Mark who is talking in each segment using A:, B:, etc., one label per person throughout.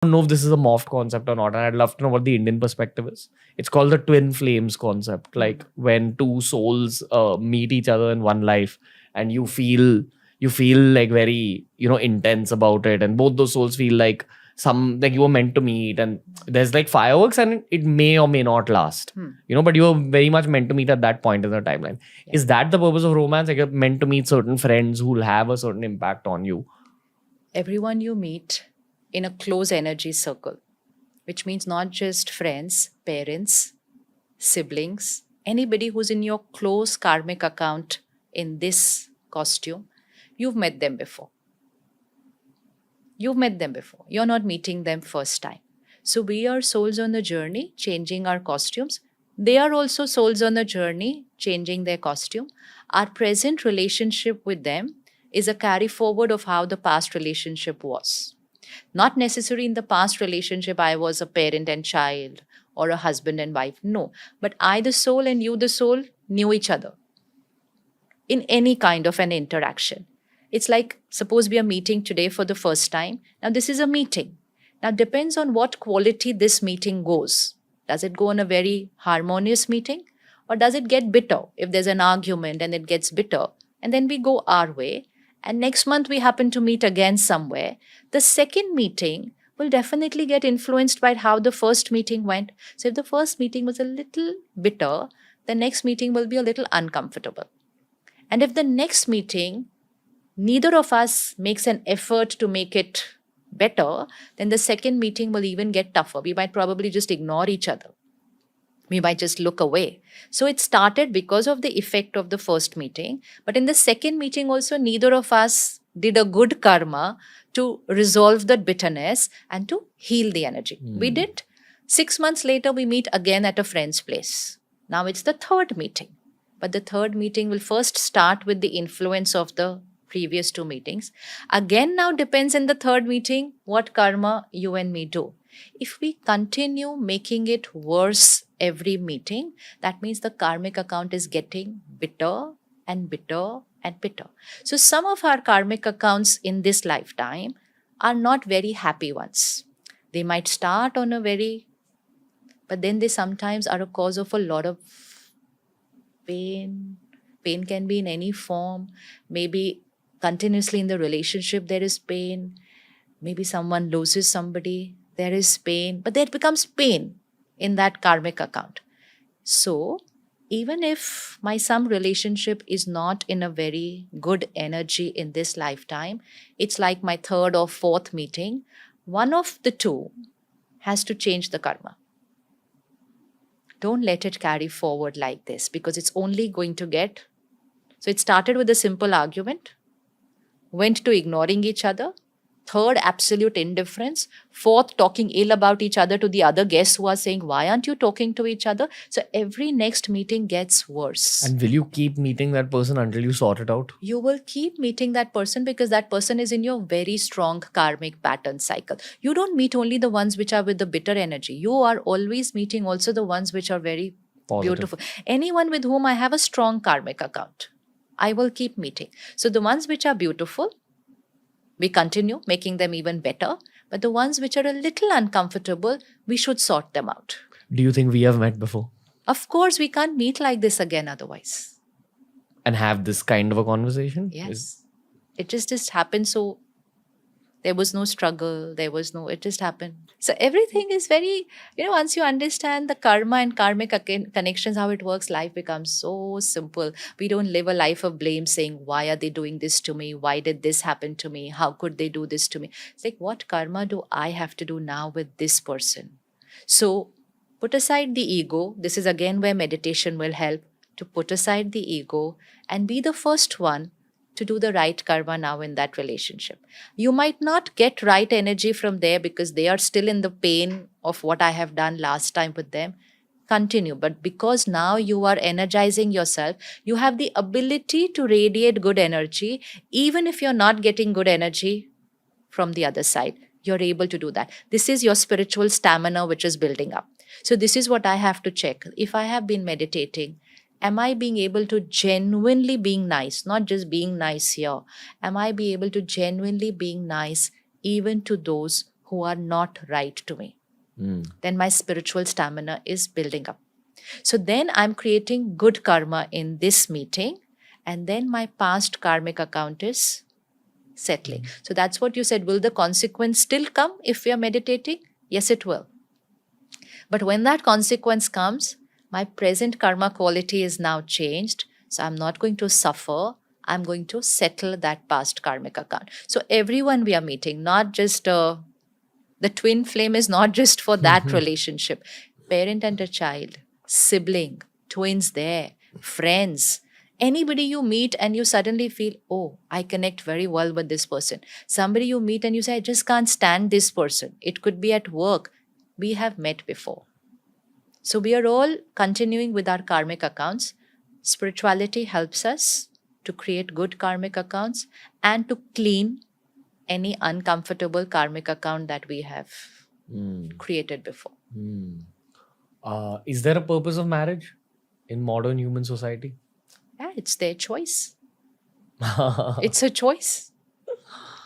A: don't know if this is a morphed concept or not, and I'd love to know what the Indian perspective is. It's called the twin flames concept. Like when two souls meet each other in one life, and you feel like very intense about it, and both those souls feel like you were meant to meet, and there's like fireworks, and it may or may not last. But you were very much meant to meet at that point in the timeline.
B: Yeah.
A: Is that the purpose of romance? Like you're meant to meet certain friends who will have a certain impact on you.
B: Everyone you meet in a close energy circle, which means not just friends, parents, siblings, anybody who's in your close karmic account in this costume, you've met them before. You've met them before. You're not meeting them first time. So we are souls on the journey, changing our costumes. They are also souls on the journey, changing their costume. Our present relationship with them is a carry forward of how the past relationship was. Not necessarily in the past relationship, I was a parent and child or a husband and wife. No. But I, the soul, and you, the soul, knew each other in any kind of an interaction. It's like, suppose we are meeting today for the first time. Now, this is a meeting. Now, depends on what quality this meeting goes. Does it go on a very harmonious meeting? Or does it get bitter? If there's an argument and it gets bitter, and then we go our way, and next month we happen to meet again somewhere, the second meeting will definitely get influenced by how the first meeting went. So if the first meeting was a little bitter, the next meeting will be a little uncomfortable. And if the next meeting, neither of us makes an effort to make it better, then the second meeting will even get tougher. We might probably just ignore each other. We might just look away. So it started because of the effect of the first meeting. But in the second meeting also, neither of us did a good karma to resolve that bitterness and to heal the energy. We did. 6 months later, we meet again at a friend's place. Now it's the third meeting. But the third meeting will first start with the influence of the previous two meetings. Again, now depends in the third meeting what karma you and me do. If we continue making it worse every meeting, that means the karmic account is getting bitter and bitter and bitter. So some of our karmic accounts in this lifetime are not very happy ones. They might start on a but then they sometimes are a cause of a lot of pain. Pain can be in any form. Maybe continuously in the relationship there is pain. Maybe someone loses somebody, there is pain, but there becomes pain in that karmic account. So even if my some relationship is not in a very good energy in this lifetime, it's like my third or fourth meeting, one of the two has to change the karma. Don't let it carry forward like this, because it's only going to get... So it started with a simple argument, went to ignoring each other, third, absolute indifference, fourth, talking ill about each other to the other guests who are saying, why aren't you talking to each other? So every next meeting gets worse.
A: And will you keep meeting that person until you sort it out?
B: You will keep meeting that person because that person is in your very strong karmic pattern cycle. You don't meet only the ones which are with the bitter energy. You are always meeting also the ones which are very
A: Positive.
B: Beautiful. Anyone with whom I have a strong karmic account, I will keep meeting. So the ones which are beautiful, we continue making them even better. But the ones which are a little uncomfortable, we should sort them out.
A: Do you think we have met before?
B: Of course, we can't meet like this again otherwise.
A: And have this kind of a conversation?
B: Yes. It just happened. So there was no struggle. It just happened. So everything is very, once you understand the karma and karmic connections, how it works, life becomes so simple. We don't live a life of blame saying, why are they doing this to me? Why did this happen to me? How could they do this to me? It's like, what karma do I have to do now with this person? So put aside the ego. This is again where meditation will help, to put aside the ego and be the first one to do the right karma now in that relationship. You might not get right energy from there because they are still in the pain of what I have done last time with them. Continue. But because now you are energizing yourself, you have the ability to radiate good energy. Even if you're not getting good energy from the other side, you're able to do that. This is your spiritual stamina which is building up. So this is what I have to check. If I have been meditating, am I being able to genuinely being nice, not just being nice here? Am I be able to genuinely being nice even to those who are not right to me. Then my spiritual stamina is building up. So then I'm creating good karma in this meeting, and then my past karmic account is settling. So that's what you said. Will the consequence still come if we are meditating? Yes, it will. But when that consequence comes, my present karma quality is now changed. So I'm not going to suffer. I'm going to settle that past karmic account. So everyone we are meeting, not just the twin flame is not just for that relationship. Parent and a child, sibling, twins there, friends, anybody you meet and you suddenly feel, oh, I connect very well with this person. Somebody you meet and you say, I just can't stand this person. It could be at work. We have met before. So we are all continuing with our karmic accounts. Spirituality helps us to create good karmic accounts and to clean any uncomfortable karmic account that we have created before.
A: Is there a purpose of marriage in modern human society?
B: Yeah, it's their choice. It's a choice.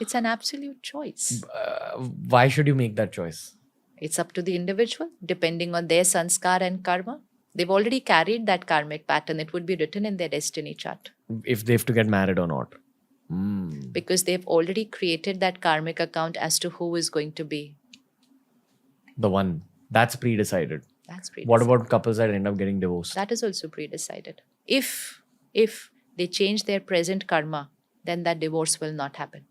B: It's an absolute choice.
A: Why should you make that choice?
B: It's up to the individual, depending on their sanskar and karma. They've already carried that karmic pattern. It would be written in their destiny chart.
A: If they have to get married or not.
B: Because they've already created that karmic account as to who is going to be.
A: The one. That's pre-decided.
B: That's pre-decided.
A: What about couples that end up getting divorced?
B: That is also pre-decided. If they change their present karma, then that divorce will not happen.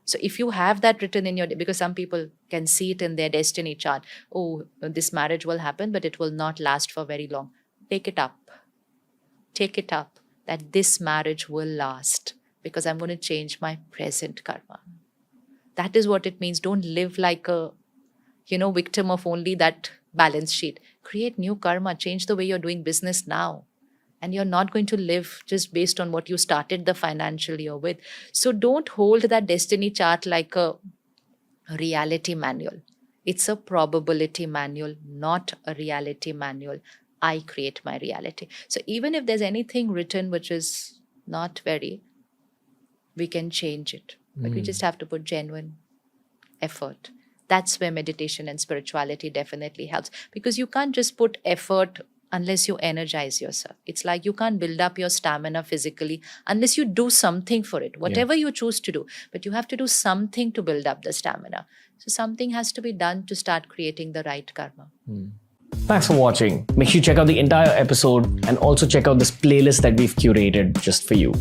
B: So if you have that written in your, because some people can see it in their destiny chart, oh, this marriage will happen, but it will not last for very long. Take it up. Take it up that this marriage will last because I'm going to change my present karma. That is what it means. Don't live like a, victim of only that balance sheet. Create new karma. Change the way you're doing business now. And you're not going to live just based on what you started the financial year with. So don't hold that destiny chart like a reality manual. It's a probability manual, not a reality manual. I create my reality. So even if there's anything written which is not very, we can change it. But we just have to put genuine effort. That's where meditation and spirituality definitely helps. Because you can't just put effort unless you energize yourself. It's like you can't build up your stamina physically unless you do something for it, whatever you choose to do. But you have to do something to build up the stamina. So something has to be done to start creating the right karma.
A: Thanks for watching. Make sure you check out the entire episode and also check out this playlist that we've curated just for you.